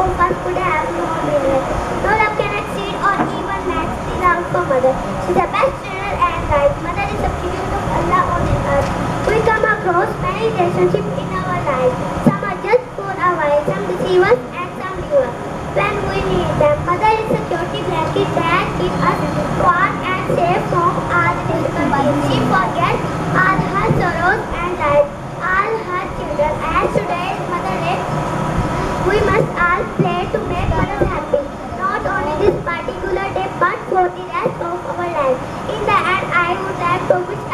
of us could have no meaning. No love can exceed or even match the love for mother. She's the best trainer and guide. Mother is a gift of Allah on the earth. We come across many relationships in our life. Some are just for a while, some deceive us and some leave us. When we need them, mother is a security blanket that keeps us warm and safe from all the difficulties. She forgets all her sorrows and lives, all her children. As today is Mother Day, we must all play to make mothers happy. Not only this particular day, but for the rest of our life. In the end, I would like to wish